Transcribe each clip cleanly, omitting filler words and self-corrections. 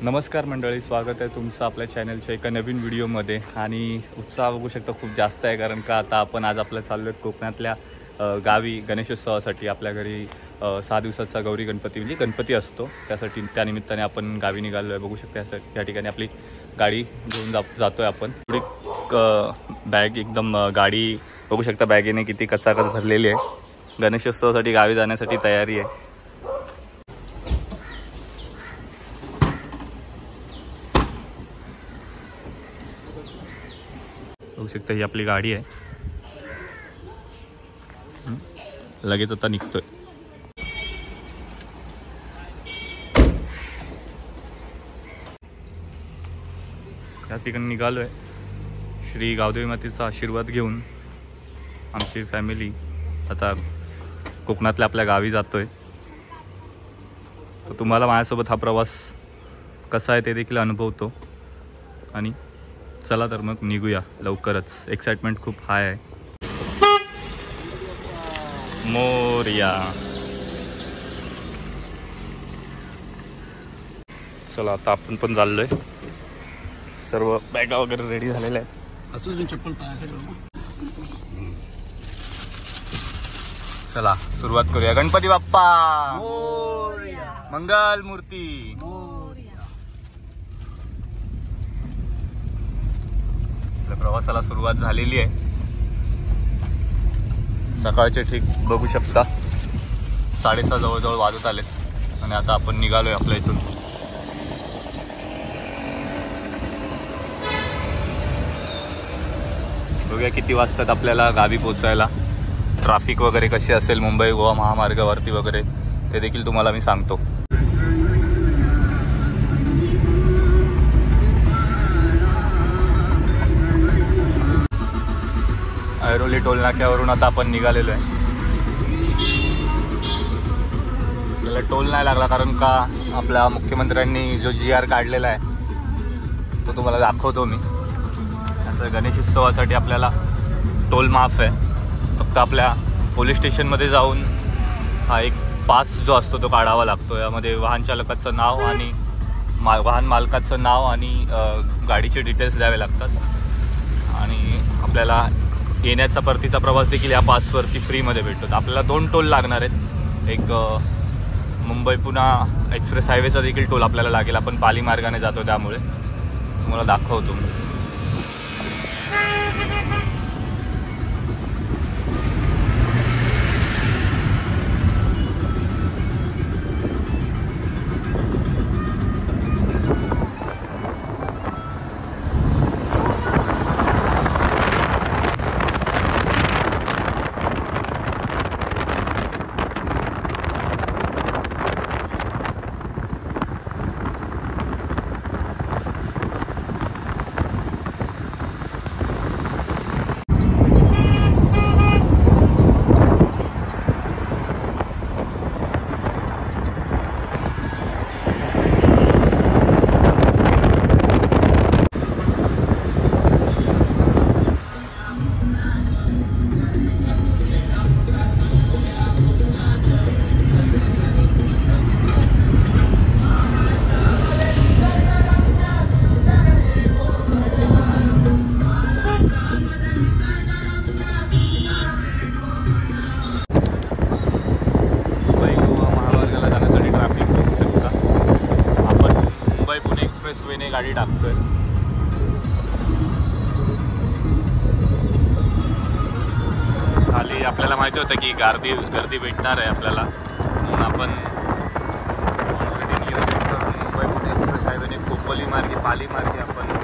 नमस्कार मंडळी, स्वागत आहे तुमचं आपल्या चॅनलच्या एका नवीन व्हिडिओमध्ये. आणि उत्साह बघू शकता खूप जास्त आहे, कारण का आता आपण आज आपल्या चाललो आहे कोकणातल्या गावी गणेशोत्सवासाठी. आपल्या घरी 6 दिवसाचा गौरी गणपती म्हणजे गणपती असतो, त्यासाठी त्यानिमित्ताने आपण गावी निघालो आहे. बघू शकता या ठिकाणी आपली गाडी घेऊन जातो आहे आपण. पुढे बॅग एकदम गाडी बघू शकता, बॅगेने किती कचाकच भरलेली आहे. गणेशोत्सवासाठी गावी जाण्यासाठी तयारी आहे. बघू शकता ही आपली गाडी आहे. लगेच आता निघतोय. या ठिकाणी निघालो आहे. श्री गावदेवी मातेचा आशीर्वाद घेऊन आमची फॅमिली आता कोकणातल्या आपल्या गावी जातोय. तर तुम्हाला माझ्यासोबत हा प्रवास कसा आहे ते देखील अनुभवतो. आणि चला तर मग निघूया लवकरच. एक्साइटमेंट खूप हाय आहे. मोरया. चला आता आपण पण चाललोय. सर्व बॅगा वगैरे रेडी झालेल्या आहेत. चप्पल चला सुरुवात करूया. गणपती बाप्पा मंगल मूर्ती. प्रवासाला सुरुवात झालेली आहे. सकाळचे ठीक बघू शकता 6:30 जवळजवळ वाजत आलेत आणि आता आपण निघालोय आपल्या इथून. बघूया किती वाजतात आपल्याला गावी पोचायला. ट्रॅफिक वगैरे कशी असेल मुंबई गोवा महामार्गावरती वगैरे ते देखील तुम्हाला मी सांगतो. ऐरोली टोल नाक्यावरून आता आपण निघालेलो आहे. आपल्याला टोल नाही लागला, कारण का आपल्या मुख्यमंत्र्यांनी जो GR काढलेला आहे तो तुम्हाला दाखवतो मी. आता गणेशोत्सवासाठी आपल्याला टोल माफ आहे. फक्त आपल्या पोलीस स्टेशनमध्ये जाऊन हा एक पास जो असतो तो काढावा लागतो. यामध्ये वाहन चालकाचं नाव आणि वाहन मालकाचं नाव आणि गाडीचे डिटेल्स द्यावे लागतात. आणि आपल्याला येण्याचा परतीचा प्रवास देखील या पासवरती फ्रीमध्ये भेटतो. आपल्याला 2 टोल लागणार आहेत. एक मुंबई पुणे एक्सप्रेस हायवेचा देखील टोल आपल्याला लागेल. आपण पाली मार्गाने जातो त्यामुळे तुम्हाला दाखवतो. गाडी टाकतोय. खाली आपल्याला माहिती होतं की गर्दी भेटणार आहे आपल्याला, म्हणून आपण ऑलरेडी नियोजन करून मुंबई पुणे एक्सप्रेस हायवेने खोपोली मार्गे पाली मार्गे आपण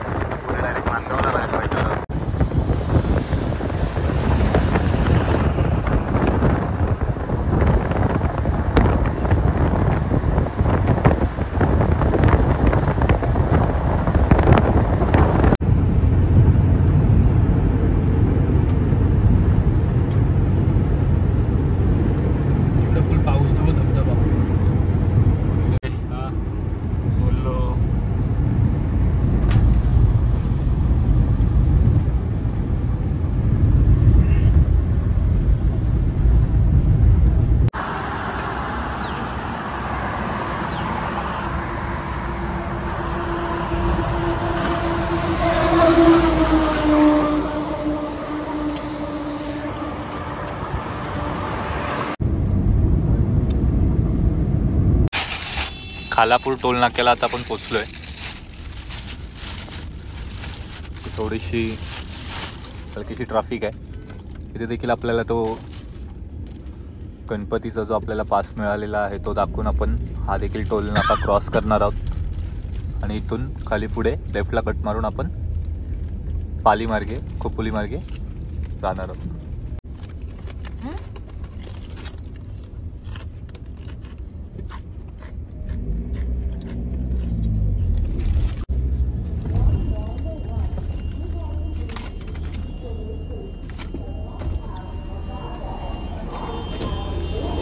पुढे डायरेक्ट मानगावला राहायला पाहिजे. खालापूर टोल नाक्याला आता आपण पोचलोय. थोडीशी हलकीशी ट्रॅफिक आहे. इथे देखील आपल्याला तो गणपतीचा जो आपल्याला पास मिळालेला आहे तो दाखवून आपण हा देखील टोल नाका क्रॉस करणार आहोत आणि इथून खाली पुढे लेफ्टला कट मारून आपण पाली मार्गे खोपोली मार्गे जाणार आहोत.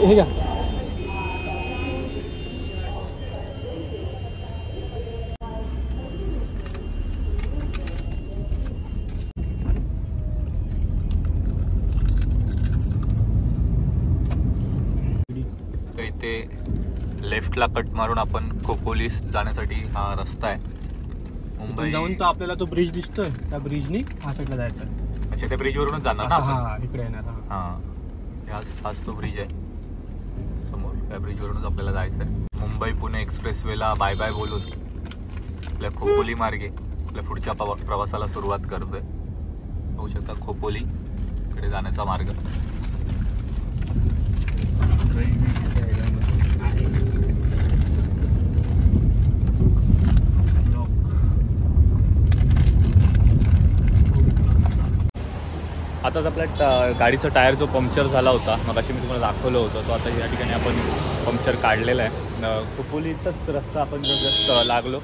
हे का इथे लेफ्टला कट मारून आपण खोपोलीस जाण्यासाठी हा रस्ता आहे. मुंबई जाऊन तर आपल्याला तो ब्रिज दिसतोय, त्या ब्रिजनी हा साईडला जायचं. अच्छा, त्या ब्रिजवरूनच जाणार ना आपण? हा इकडे येणार. हाच तो ब्रिज आहे समोर. त्या ब्रिजवरूनच आपल्याला जायचं आहे. मुंबई पुणे एक्सप्रेसवेला बाय बाय बोलून आपल्या खोपोली मार्गे आपल्या पुढच्या प्रवासाला सुरुवात करतोय. होऊ शकता खोपोली कडे जाण्याचा मार्ग. आताच आपल्या गाडीचा टायर जो पंक्चर झाला होता मगाशी मी तुम्हाला दाखवलं होतं, तो आता या ठिकाणी आपण पंक्चर काढलेला आहे. खोपोलीचाच रस्ता आपण जस्ट लागलो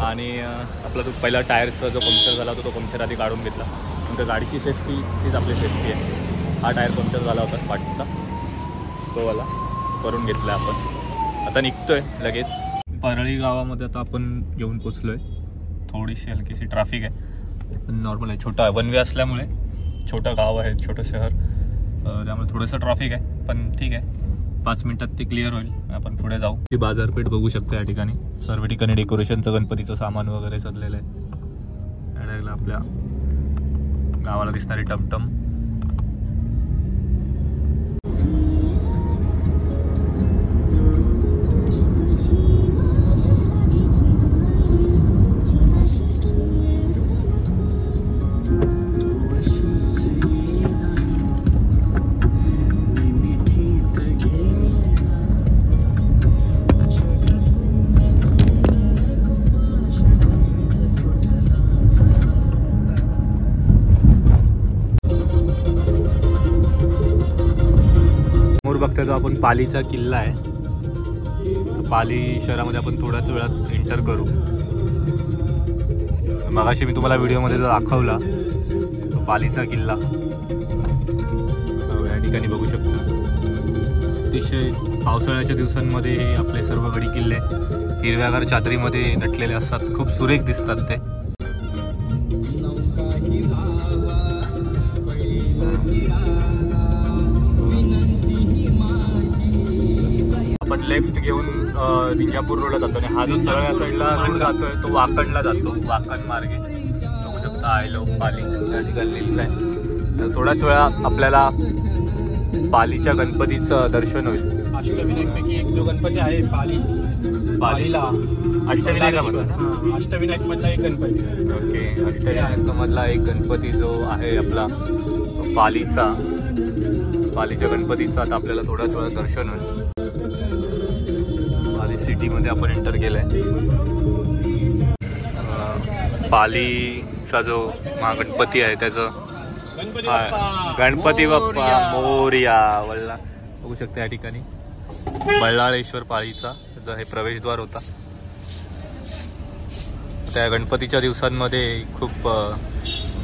आणि आपला तो पहिला टायरचा जो पंक्चर झाला होता तो पंक्चर आधी काढून घेतला. नंतर गाडीची सेफ्टी तीच आपली सेफ्टी आहे. हा टायर पंक्चर झाला होता पाठीचा, तो वाला करून घेतला आपण. आता निघतोय लगेच. परळी गावामध्ये आता आपण येऊन पोचलो आहे. थोडीशी हलकीशी ट्रॅफिक आहे, पण नॉर्मल आहे. छोटा वन वे असल्यामुळे छोटं गाव आहे, छोटं शहर, त्यामुळे थोडंसं ट्रॅफिक आहे, पण ठीक आहे. 5 मिनिटात ते क्लिअर होईल. आपण पुढे जाऊ. ही बाजारपेठ बघू शकतो या ठिकाणी. सर्व ठिकाणी डेकोरेशनचं गणपतीचं सामान वगैरे सजलेलं आहे. यायला आपल्या गावाला दिसणारी टमटम. बघतोय तो आपण पालीचा किल्ला आहे. पाली शहरामध्ये आपण थोड्याच वेळात एंटर करू. मगाशी मी तुम्हाला व्हिडिओमध्ये जो दाखवला तो पालीचा किल्ला या ठिकाणी बघू शकता. अतिशय पावसाळ्याच्या दिवसांमध्ये आपले सर्व गडी किल्ले हिरव्यागार चादरीमध्ये नटलेले असतात. खूप सुरेख दिसतात ते. आपण लेफ्ट घेऊन निंजापूर रोडला जातो आणि हा जो सरळ या साईडला रोड जातोय तो वाकणला जातो. वाकण मार्गे बघू शकता आयलो पाली या ठिकाणी लिहिलेलं आहे. तर थोड्याच वेळात आपल्याला पालीच्या गणपतीचं दर्शन होईल. अष्टविनायकपैकी एक जो गणपती आहे पालीला अष्टविनायक मधला एक गणपती. ओके, अष्टविनायक मधला एक गणपती जो आहे आपला पालीच्या गणपतीचं आता आपल्याला थोड्याच वेळात दर्शन होईल. पाली सिटीमध्ये आपण एंटर केलंय. पालीचा जो महागणपती आहे त्याचं गणपती बाप्पा मोरया वल्ला बघू शकता या ठिकाणी. बल्लाळेश्वर पालीचा त्याचा हे प्रवेशद्वार होता. त्या गणपतीच्या दिवसांमध्ये खूप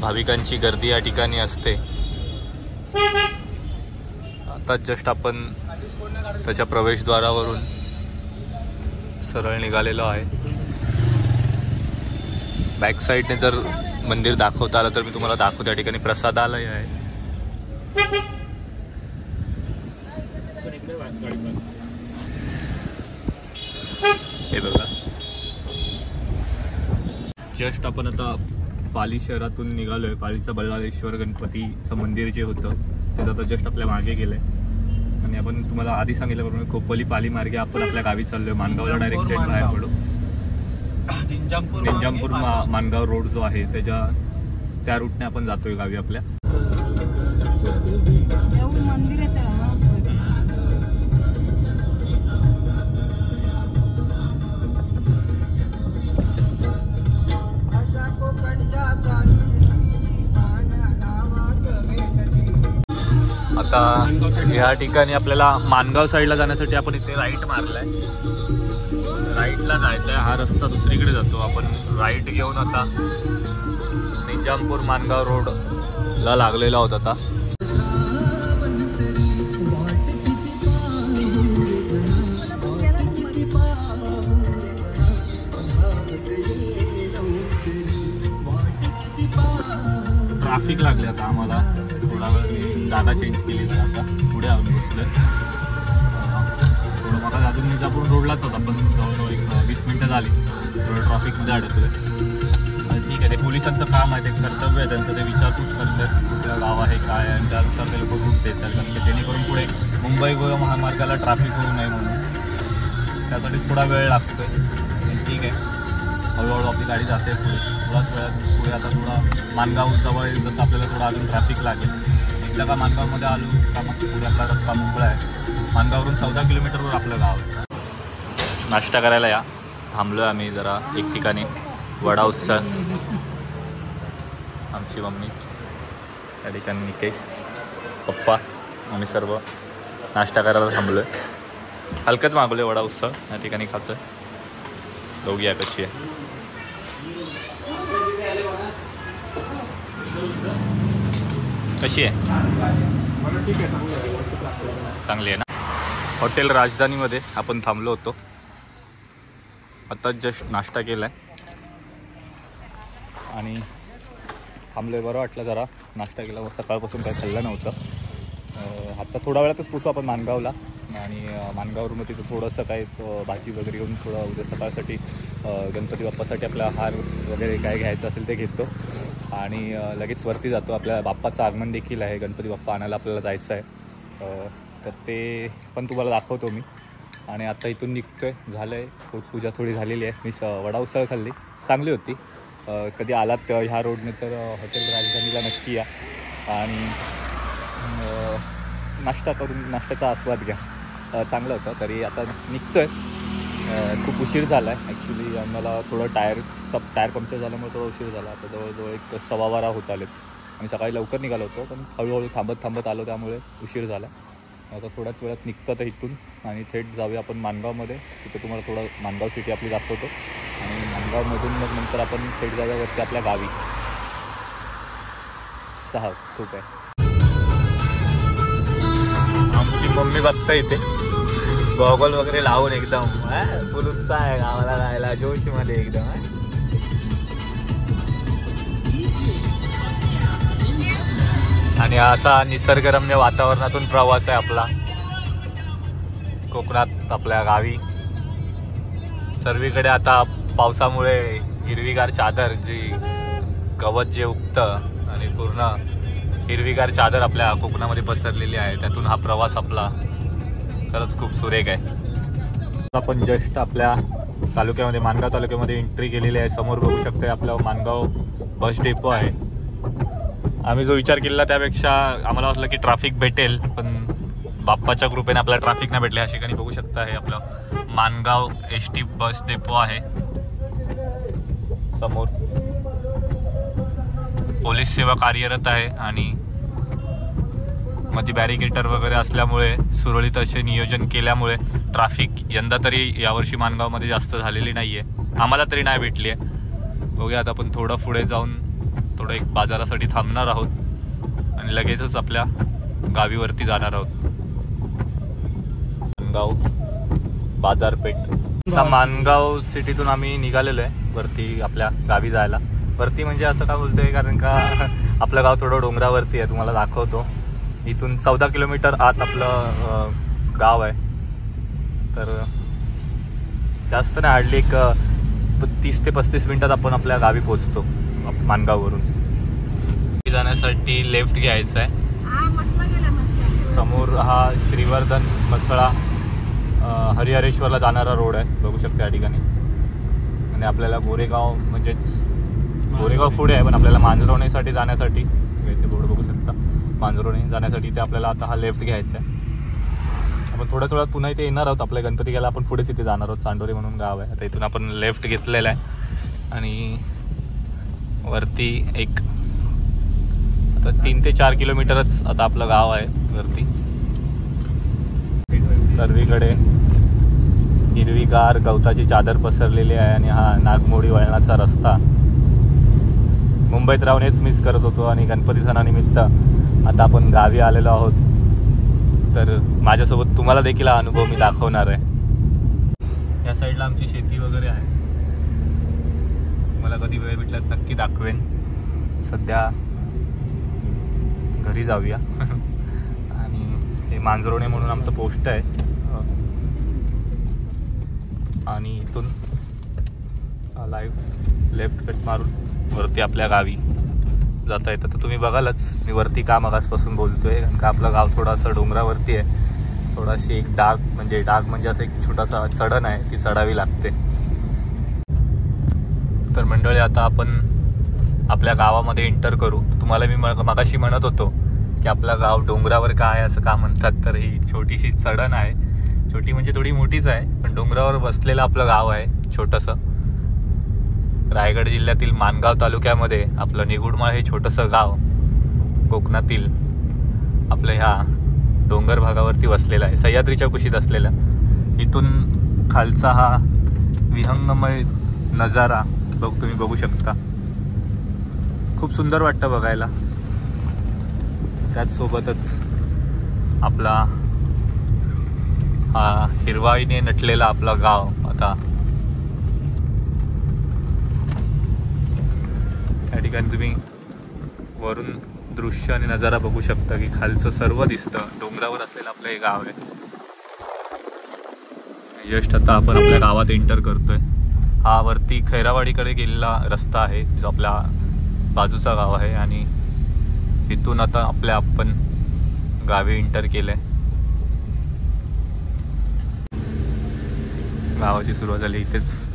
भाविकांची गर्दी या ठिकाणी असते. आता जस्ट आपण त्याच्या प्रवेशद्वारावरून सरळ निघालेलो आहे. बॅक साईडने जर मंदिर दाखवता आलं तर मी तुम्हाला दाखवतो. या ठिकाणी प्रसादालय आहे. हे बघा, जस्ट आपण आता पाली शहरातून निघालोय. पालीचं बल्लाळेश्वर गणपतीचं मंदिर जे होतं त्याचं आता जस्ट आपल्या मागे गेलंय आणि आणि आपण तुम्हाला आधी सांगितल्याप्रमाणे खोपोली पाली मार्गे आपण आपल्या गावी चाललोय. माणगावला डायरेक्ट थेट बाहेर पडू. निंजामपूर माणगाव रोड जो आहे त्या रूटने आपण जातोय गावी आपल्या. आता ह्या ठिकाणी आपल्याला माणगाव साईडला जाण्यासाठी आपण इथे राईट मारलाय. राईटला जायचं आहे. हा रस्ता दुसरीकडे जातो. आपण राईट घेऊन आता निजामपूर माणगाव रोडला लागलेला होता. आता ट्रॅफिक लागले. आता आम्हाला थोडा वेळ जागा चेंज केली तर आता पुढे आम्ही बसलोय. थोडं मला अजून निजापूर रोडलाच होता पण जवळजवळ एक 20 मिनटं झाली. थोडं ट्रॉफिकमध्ये अडकलोय. ठीक आहे, ते पोलिसांचं काम आहे, ते कर्तव्य आहे त्यांचं. ते विचारपूस करतात कुठलं गाव आहे काय आहे आणि त्यानुसार ते लोक रूट देतात. कारण जेणेकरून पुढे मुंबई गोवा महामार्गाला ट्रॅफिक होऊ नये म्हणून त्यासाठीच थोडा वेळ लागतोय. ठीक आहे, हळूहळू आपली गाडी जाते पुढे. थोडाच वेळात पुढे आता थोडा माणगाव जवळ येईल जसं आपल्याला थोडा अजून ट्रॅफिक लागेल. एकदा का माणगावमध्ये आलो का मग पुढे आपला रस्ता मोकळा आहे. माणगाववरून 14 किलोमीटरवर आपलं गाव आहे. नाश्ता करायला या थांबलो आहे आम्ही जरा एक ठिकाणी. वडा उत्सव. आमची मम्मी त्या ठिकाणी, निकेश, पप्पा, आम्ही सर्व नाश्ता करायला थांबलो आहे. हलकंच मागवलं आहे वडा उत्सव या ठिकाणी खातो आहे. बघूया कशी आहे. कशी आहे? चांगली आहे ना. हॉटेल राजधानीमध्ये आपण थांबलो होतो. आत्ताच जस्ट नाश्ता केला आहे आणि थांबलो आहे. बरं वाटलं जरा नाश्ता केला. सकाळपासून काही खाल्लं नव्हतं. आत्ता थोड्या वेळातच पोचू आपण माणगावला आणि माणगावरून मग तिथं थोडंसं काही भाजी वगैरे घेऊन थोडं उद्या सकाळसाठी गणपती बाप्पासाठी आपला हार वगैरे काय घ्यायचं असेल ते घेतो आणि लगेच वरती जातो. आपल्या बाप्पाचं आगमन देखील आहे. गणपती बाप्पा आणायला आपल्याला जायचं आहे. तर ते पण तुम्हाला दाखवतो मी. आणि आता इथून निघतो आहे. झालं आहे, पूजा थोडी झालेली आहे. मी वडा उसळ खाल्ली, चांगली होती. कधी आलात ह्या रोडने तर हॉटेल राजधानीला नक्की या आणि नाश्ता करून नाश्त्याचा आस्वाद घ्या. चांगलं होतं. तरी आता निघतो आहे. खूप उशीर झाला आहे ॲक्च्युली. आम्हाला थोडं टायर पंक्चर झाल्यामुळे थोडा उशीर झाला. आता जवळजवळ एक 12:15 होत आलेत. आम्ही सकाळी लवकर निघालो होतो पण हळूहळू थांबत आलो त्यामुळे उशीर झाला. आता थोड्याच वेळात निघतो तर इथून आणि थेट जाऊया आपण माणगावमध्ये. तिथे तुम्हाला थोडं माणगाव सिटी आपली दाखवतो आणि माणगावमधून मग नंतर आपण थेट जाऊया वरती आपल्या गावी. खूप आहे. आमची मम्मी बघता इथे गॉगल वगैरे लावून एकदम फुल उत्साह आहे गावाला जायला, जोशीमध्ये एकदम. आणि असा निसर्गरम्य वातावरणातून प्रवास आहे आपला कोकणात आपल्या गावी. सर्वीकडे आता पावसामुळे हिरवीगार चादर, जी गवत जे उगतं आणि पूर्ण हिरवीगार चादर आपल्या कोकणामध्ये पसरलेली आहे. त्यातून हा प्रवास आपला खरंच खूप सुरेख आहे. आपण जस्ट आपल्या तालुक्यामध्ये, माणगाव तालुक्यामध्ये एंट्री केलेली आहे. समोर बघू शकता आपलं माणगाव बस डेपो आहे. आम्ही जो विचार केला त्यापेक्षा आम्हाला वाटलं की ट्रॅफिक भेटेल, पण बाप्पाच्या कृपेने आपल्याला ट्रॅफिक नाही भेटले. अशा ठिकाणी बघू शकता हे आपलं माणगाव ST बस डेपो आहे. समोर पोलीस सेवा कार्यरत आहे आणि मध्ये बॅरिकेटर वगैरे असल्यामुळे, सुरळीत असे नियोजन केल्यामुळे ट्रॅफिक यंदा तरी यावर्षी माणगावमध्ये जास्त झालेली नाही आहे. आम्हाला तरी नाही भेटली आहे. बघूया आता आपण थोडं पुढे जाऊन थोडं एक बाजारासाठी थांबणार आहोत आणि लगेचच आपल्या गावीवरती जाणार आहोत. माणगाव बाजारपेठ. आता माणगाव सिटीतून आम्ही निघालेलो आहे वरती आपल्या गावी जायला. वरती म्हणजे असं का बोलतोय कारण का आपलं गाव थोडं डोंगरावरती आहे. तुम्हाला दाखवतो. इथून 14 किलोमीटर आत आपलं गाव आहे. तर जास्त नाही, हार्डली एक 30 ते 35 मिनिटात आपण आपल्या गावी पोहोचतो माणगाववरून. जाण्यासाठी लेफ्ट घ्यायचं आहे. समोर हा श्रीवर्धन मसळा हरिहरेश्वरला जाणारा रोड आहे, बघू शकता या ठिकाणी. आणि आपल्याला गोरेगाव म्हणजेच गोरेगाव पुढे आहे, पण आपल्याला मांजरवणीसाठी जाण्यासाठी इथे बोर्ड बघू शकता, मांजरवणी जाण्यासाठी इथे आपल्याला आता हा लेफ्ट घ्यायचा आहे. आपण थोड्याच वेळात पुन्हा इथे येणार आहोत. आपल्या गणपती गेला आपण पुढेच इथे जाणार आहोत. चांडोरी म्हणून गाव आहे. आता इथून आपण लेफ्ट घेतलेला आहे आणि वरती एक आता 3 ते 4 किलोमीटरच आता आपलं गाव आहे वरती. सर्वीकडे हिरवीगार गवताची चादर पसरलेली आहे आणि हा नागमोडी वळणाचा रस्ता. मुंबईत राहून हेच मिस करत होतो आणि गणपती सणानिमित्त आता आपण गावी आलेलो आहोत. तर माझ्यासोबत तुम्हाला देखील हा अनुभव मी दाखवणार आहे. या साईडला आमची शेती वगैरे आहे. तुम्हाला कधी वेळ भेटल्यास नक्की दाखवेन. सध्या घरी जाऊया. आणि हे मांजरोणे म्हणून आमचं पोस्ट आहे आणि इथून लाईव्ह लेफ्ट कट मारून वरती आपल्या गावी जाता येतं. तर तुम्ही बघालच मी वरती का मगासपासून बोलतोय, कारण का आपलं गाव थोडंसं डोंगरावरती आहे. थोडाशी एक डाग म्हणजे असं एक छोटासा चढण आहे, ती चढावी लागते. तर मंडळी आता आपण आपल्या गावामध्ये एंटर करू. तुम्हाला मी मगाशी म्हणत होतो की आपलं गाव डोंगरावर का आहे असं का म्हणतात, तर ही छोटीशी चढण आहे. छोटी म्हणजे थोडी मोठीच आहे, पण डोंगरावर बसलेलं आपलं गाव आहे छोटंसं. रायगड जिल्ह्यातील माणगाव तालुक्यामध्ये आपलं निगुडमाळ हे छोटंसं गाव कोकणातील आपल्या ह्या डोंगर भागावरती वसलेलं आहे, सह्याद्रीच्या कुशीत असलेला. इथून खालचा हा विहंगमय नजारा तुम्ही बघू शकता. खूप सुंदर वाटतं बघायला. त्याचसोबतच आपला हा हिरवाईने नटलेला आपला गाव. आता या ठिकाणी तुम्ही वरून दृश्य आणि नजारा बघू शकता की खालचं सर्व दिसतं. डोंगरावर असलेलं आपलं हे गाव आहे. जस्ट आता आपण आपल्या गावात एंटर करतोय. हा वरती खैरावाडीकडे गेलेला रस्ता आहे, जो आपल्या बाजूचा गाव आहे. आणि इथून आता आपण गावी एंटर केलंय. गावाची सुरुवात झाली. इथेच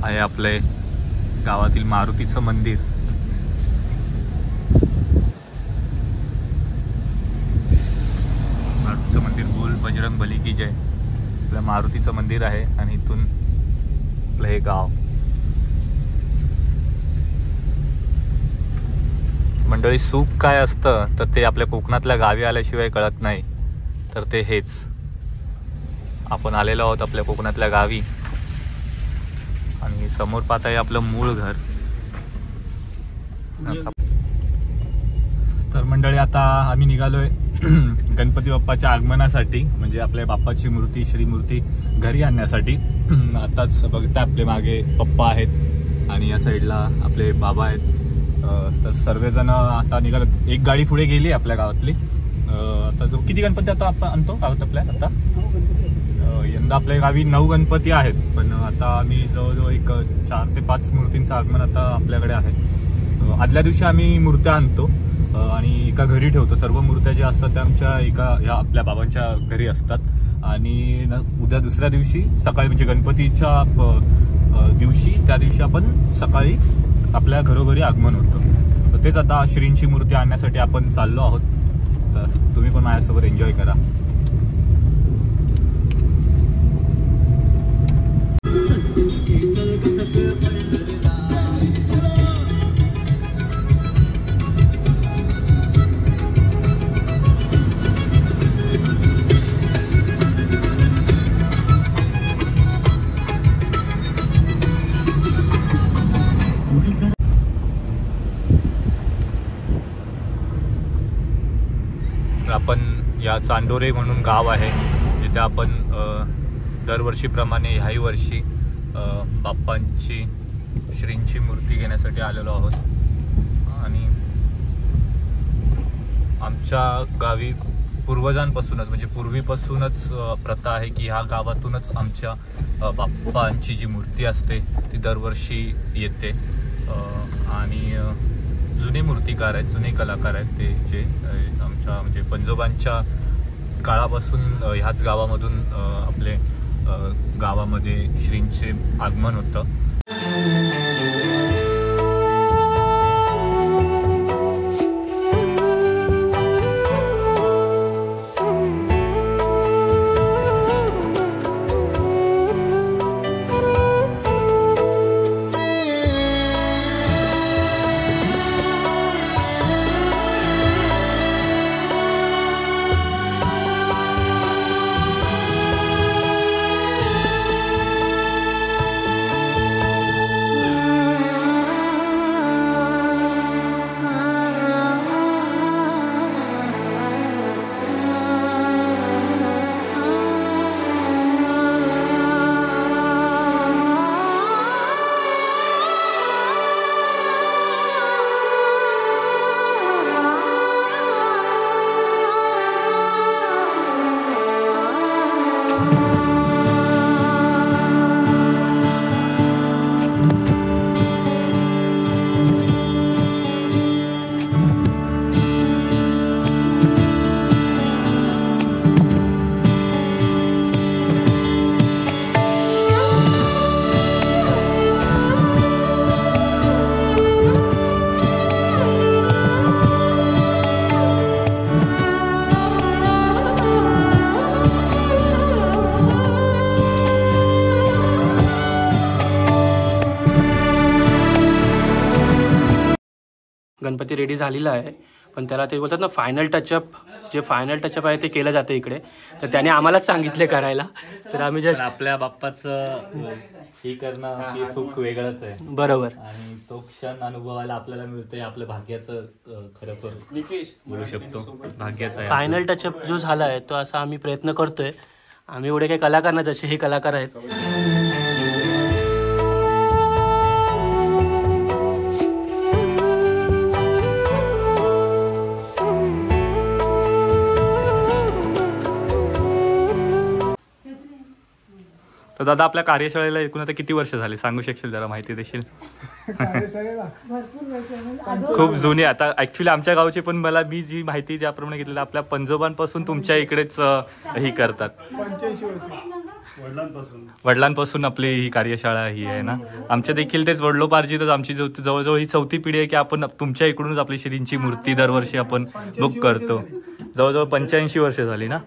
आहे आपले गावातील मारुतीचं मंदिर. मारुतीचं मंदिर बोल बजरंग बली की जय. आपल्या मारुतीचं मंदिर आहे आणि इथून आपलं हे गाव. मंडळी, सुख काय असतं तर ते आपल्या कोकणातल्या गावी आल्याशिवाय कळत नाही. तर ते हेच आपण आलेलो आहोत आपल्या कोकणातल्या गावी. आणि समोर पाहता आहे आपलं मूळ घर. तर मंडळी आता आम्ही निघालोय गणपती बाप्पाच्या आगमनासाठी, म्हणजे आपल्या बाप्पाची मूर्ती श्रीमूर्ती घरी आणण्यासाठी. आताच बघता आपले मागे पप्पा आहेत आणि या साईडला आपले बाबा आहेत. तर सर्वजण आता निघालो. एक गाडी पुढे गेली आपल्या गावातली. आता जो किती गणपती आता आपण आणतो गावात आपल्या? आता यंदा आपल्या गावी 9 गणपती आहेत, पण आता आम्ही जवळजवळ एक 4 ते 5 मूर्तींचं आगमन आता आपल्याकडे आहे. आदल्या दिवशी आम्ही मूर्त्या आणतो आणि एका घरी ठेवतो. सर्व मूर्त्या ज्या असतात त्या आमच्या ह्या आपल्या बाबांच्या घरी असतात. आणि उद्या दुसऱ्या दिवशी सकाळी म्हणजे गणपतीच्या त्या दिवशी आपण सकाळी आपल्या घरोघरी आगमन होतं. तर तेच आता श्रींची मूर्ती आणण्यासाठी आपण चाललो आहोत. तर तुम्ही पण माझ्यासोबत एन्जॉय करा. आपण या चांडोरे म्हणून गाव आहे, जिथे आपण दरवर्षीप्रमाणे ह्याही वर्षी बाप्पांची श्रींची मूर्ती घेण्यासाठी आलेलो आहोत. आणि आमच्या गावी पूर्वजांपासूनच म्हणजे पूर्वीपासूनच प्रथा आहे की ह्या गावातूनच आमच्या बाप्पांची जी मूर्ती असते ती दरवर्षी येते. आणि जुने मूर्तिकार आहेत, जुने कलाकार आहेत ते, जे आमच्या म्हणजे पंजोबांच्या काळापासून ह्याच गावामधून आपले गावामध्ये श्रींचे आगमन होतं. गणपती रेडी झालेला आहे, पण त्याला ते बोलतात ना फायनल टचअप, जे फायनल टचअप आहे ते केलं जातं इकडे. तर त्याने आम्हालाच सांगितले करायला, तर आम्ही जस्ट आपल्या बाप्पाचं हे करणं हे सुख वेगळंच आहे. बरोबर. आणि तो क्षण अनुभवायला आपल्याला मिळतोय, आपल्या भाग्याचं खरं बोलू शकतो, भाग्याचं आहे. फायनल टचअप जो झाला आहे तो असा आम्ही प्रयत्न करतोय. आम्ही एवढे काही कलाकार नाही, जसे हे कलाकार आहेत. तर दादा, आपल्या कार्यशाळेला एकूण आता किती वर्ष झाली सांगू शकशील, जरा माहिती देशील? खूप जुनी. आता ऍक्च्युली आमच्या गावचे पण मी जी माहिती ज्याप्रमाणे घेतलेली, आपल्या पंजोबांपासून तुमच्या इकडेच ही करतात. 85 वर्ष वडिलांपासून आपली ही कार्यशाळा ही आहे ना. आमच्या देखील तेच वडिलोपार्जितच आमची जवळजवळ ही 4थी पिढी आहे की आपण तुमच्या इकडूनच आपली श्रींची मूर्ती दरवर्षी आपण बुक करतो. जवळजवळ 85 वर्ष झाली ना.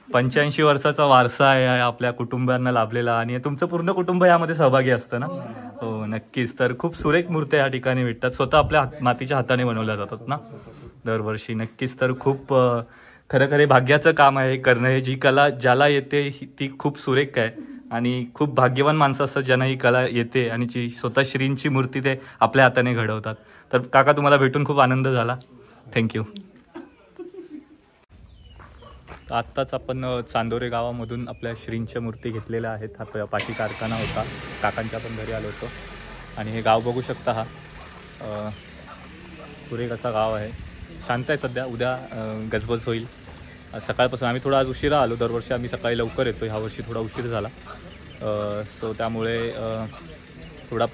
85 वर्षाचा वारसा आहे आपल्या कुटुंबांना लाभलेला, आणि तुमचं पूर्ण कुटुंब यामध्ये सहभागी असतं ना. हो नक्कीच. तर खूप सुरेख मूर्त्या या ठिकाणी भेटतात, स्वतः आपल्या मातीच्या हाताने बनवल्या जातात ना दरवर्षी. नक्कीच. तर खूप खरं भाग्याचं काम आहे हे करणं. हे जी कला ज्याला येते ती खूप सुरेख आहे, आणि खूप भाग्यवान माणसं असतात ज्यांना ही कला येते आणि जी स्वतः श्रींची मूर्ती ते आपल्या हाताने घडवतात. तर काका, तुम्हाला भेटून खूप आनंद झाला. थँक्यू. आत्ताच आपण चांदोरे गावामधून आपल्या श्रींच्या मूर्ती घेतलेल्या आहेत. हा पाठी कारखाना होता, काकांच्या पण घरी आलो होतो. आणि हे गाव बघू शकता, हा सुरेख असा गाव आहे. शांत आहे सध्या. उद्या गजबज होईल. सकाळपासून आम्ही थोडा आज उशिरा आलो. दरवर्षी आम्ही सकाळी लवकर येतो, ह्या वर्षी थोडा उशीर झाला. सो त्यामुळे थोडा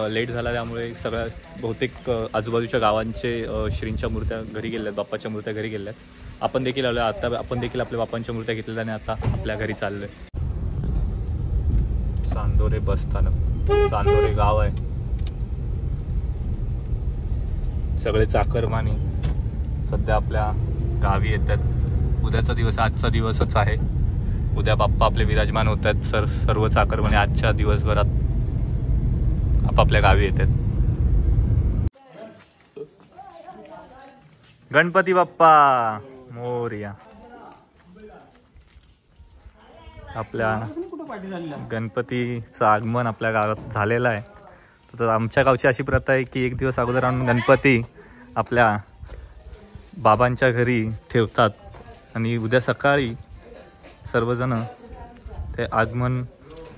लेट झाला. त्यामुळे सगळ्या बहुतेक आजूबाजूच्या गावांचे श्रींच्या मूर्त्या घरी गेल्या आहेत, बाप्पाच्या मूर्त्या घरी गेल्या आहेत. आपण देखील आलो. आता आपण देखील आपल्या बाप्पांच्या मूर्त्या घेतलेल्या आणि आता आपल्या घरी चाललोय. चांदोरे बस स्थानक, चांदोरे गाव आहे. सगळे चाकरमानी सध्या आपल्या गावी येतात. उद्याचा दिवस, आजचा दिवसच आहे. उद्या बाप्पा आपले विराजमान होत आहेत. सर्व चाकरमानी आजच्या दिवसभरात आपापल्या गावी येतात. गणपती बाप्पा मोरया. आपल्या गणपतीचं आगमन आपल्या गावात झालेलं आहे. तर आमच्या गावची अशी प्रथा आहे की एक दिवस अगोदर आणून गणपती आपल्या बाबांच्या घरी ठेवतात, आणि उद्या सकाळी सर्वजण ते आगमन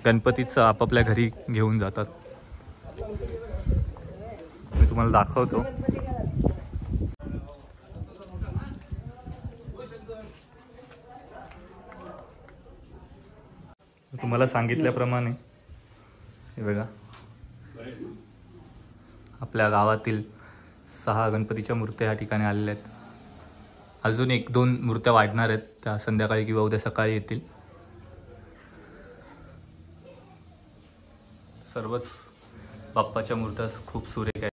गणपतीचं आपापल्या घरी घेऊन जातात. मी तुम्हाला दाखवतो. तुम्हाला सांगितल्याप्रमाणे हे बघा, आपल्या गावातील 6 गणपतीच्या मूर्त्या या ठिकाणी आलेल्या आहेत. अजून 1-2 मूर्त्या वाढणार आहेत, त्या संध्याकाळी किंवा उद्या सकाळी येतील. सर्वच बाप्पाच्या मूर्त्या खूप सुरेख आहेत.